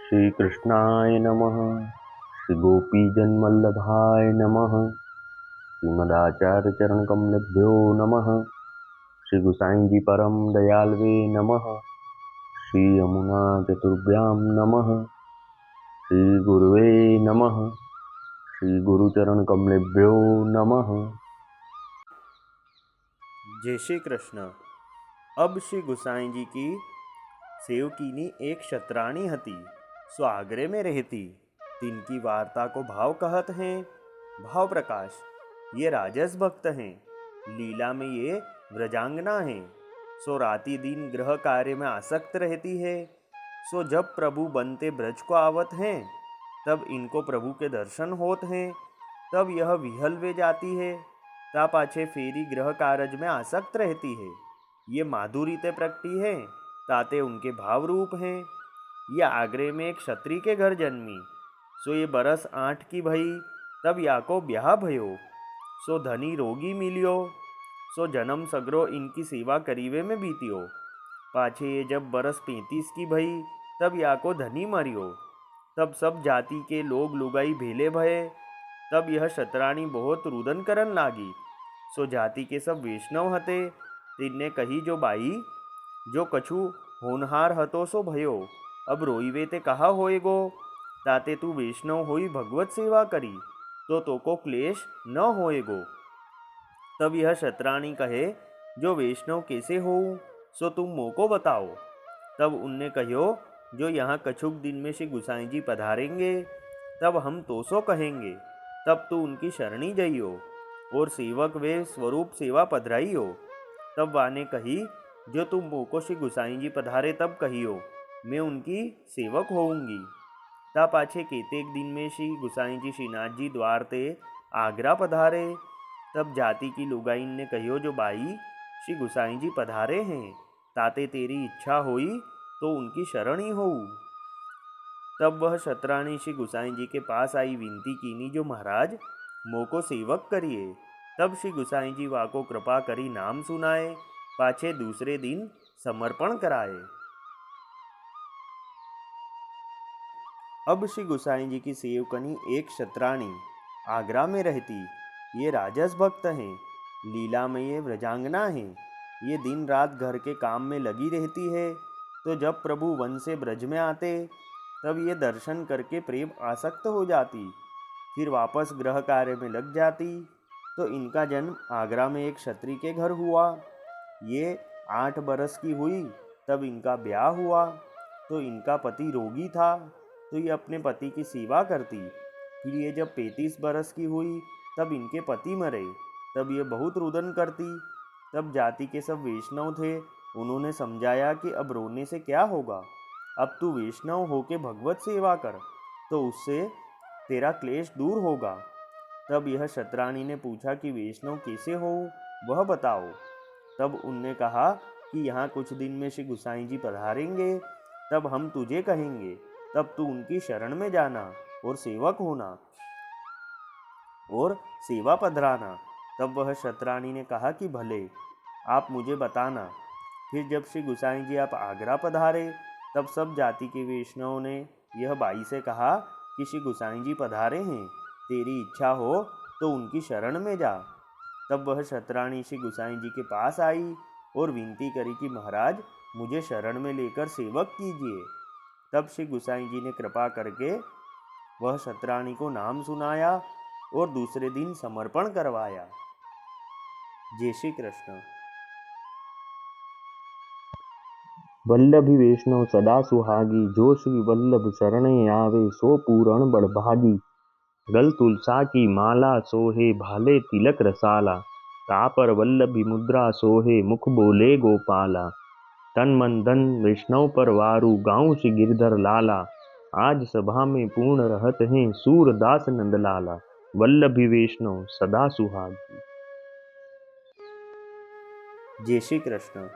श्री कृष्णाय नमः। श्री गोपीजनवल्लभाय नमः। श्रीमदाचार्य चरण कमलेभ्यो नमः। श्री गुसाई जी परम दयालवे नमः। श्री यमुना चतुर्भ्यां नमः। श्री गुरुवे नमः। श्री गुरुचरण कमलेभ्यो नमः। जय श्री कृष्ण। अब श्री गुसाई जी की सेवकीनी एक शतराणी हती, सो आगरे में रहती। तिनकी वार्ता को भाव कहत हैं। भाव प्रकाश, ये राजस भक्त हैं। लीला में ये व्रजांगना हैं। सो राति दिन गृह कार्य में आसक्त रहती है। सो जब प्रभु बनते ब्रज को आवत हैं, तब इनको प्रभु के दर्शन होत हैं। तब यह विहल वे जाती है। ता पाछे फेरी गृह कार्य में आसक्त रहती है। ये माधुरी ते प्रगटी है, ताते उनके भाव रूप हैं। ये आगरे में एक क्षत्रिय के घर जन्मी। सो ये बरस 8 की भई, तब याको ब्याह भयो। सो धनी रोगी मिलियो। सो जन्म सगरो इनकी सेवा करीवे में बीतियो। पाछे ये जब बरस 35 की भई, तब याको धनी मरियो। तब सब जाति के लोग लुगाई भेले भये। तब यह शतराणी बहुत रुदन करन लागी। सो जाति के सब वैष्णव हते। तिनने कही, जो बाई, जो कछु होनहार हतो सो भयो, अब रोईवे ते कहा होएगो। ताते तू वैष्णव होई भगवत सेवा करी, तो तोको क्लेश न होएगो। तब यह शतराणी कहे, जो वैष्णव कैसे होऊं, सो तुम मोको बताओ। तब उनने कहियो, जो यहाँ कछुक दिन में श्री गुसाई जी पधारेंगे, तब हम तो सो कहेंगे। तब तू उनकी शरणी जइयो और सेवक वे स्वरूप सेवा पधराइयो। तब वाने कही, जो तुम मोको श्री गुसाई जी पधारे तब कहियो, मैं उनकी सेवक होऊंगी। ता पाछे केतेक दिन में श्री गुसाई जी श्रीनाथ जी द्वार ते आगरा पधारे। तब जाति की लुगाइन ने कहियो, जो बाई, श्री गुसाई जी पधारे हैं, ताते तेरी इच्छा होई तो उनकी शरणी होऊ। तब वह शतराणी श्री गुसाई जी के पास आई, विनती कीनी, जो महाराज मोको सेवक करिए। तब श्री गुसाई जी वाको कृपा करी नाम सुनाए। पाछे दूसरे दिन समर्पण कराए। अब श्री गुसाई जी की सेवकनी एक शतराणी आगरा में रहती। ये राजस भक्त हैं। लीला में ये व्रजांगना हैं। ये दिन रात घर के काम में लगी रहती है। तो जब प्रभु वन से ब्रज में आते, तब ये दर्शन करके प्रेम आसक्त हो जाती, फिर वापस गृह कार्य में लग जाती। तो इनका जन्म आगरा में एक क्षत्रिय के घर हुआ। ये 8 बरस की हुई, तब इनका ब्याह हुआ। तो इनका पति रोगी था, तो ये अपने पति की सेवा करती। फिर ये जब 35 बरस की हुई, तब इनके पति मरे। तब ये बहुत रुदन करती। तब जाति के सब वैष्णव थे, उन्होंने समझाया कि अब रोने से क्या होगा, अब तू वैष्णव होके भगवत सेवा कर, तो उससे तेरा क्लेश दूर होगा। तब यह शतराणी ने पूछा कि वैष्णव कैसे हो, वह बताओ। तब उनने कहा कि यहाँ कुछ दिन में श्री गुसाई जी पधारेंगे, तब हम तुझे कहेंगे, तब तू उनकी शरण में जाना और सेवक होना और सेवा पधराना। तब वह शतराणी ने कहा कि भले, आप मुझे बताना। फिर जब श्री गुसाई जी आप आगरा पधारे, तब सब जाति के वैष्णव ने यह बाई से कहा कि श्री गुसाई जी पधारे हैं, तेरी इच्छा हो तो उनकी शरण में जा। तब वह शतराणी श्री गुसाई जी के पास आई और विनती करी कि महाराज, मुझे शरण में लेकर सेवक कीजिए। तब श्री गुसाई जी ने कृपा करके वह शतराणी को नाम सुनाया और दूसरे दिन समर्पण करवाया। जय श्री कृष्ण। वल्लभी वैष्णव सदा सुहागी, जो श्री वल्लभ शरणे आवे, सो पूरण बड़भागी। गल तुलसा की माला सोहे, भाले तिलक रसाला। तापर वल्लभी मुद्रा सोहे, मुख बोले गोपाला। तन मन धन वैष्णव पर वारू, गाँव श्री गिरधर लाला। आज सभा में पूर्ण रहत हैं, सूरदास नंदलाला। वल्लभी वैष्णव सदा सुहागी। जय श्री कृष्ण।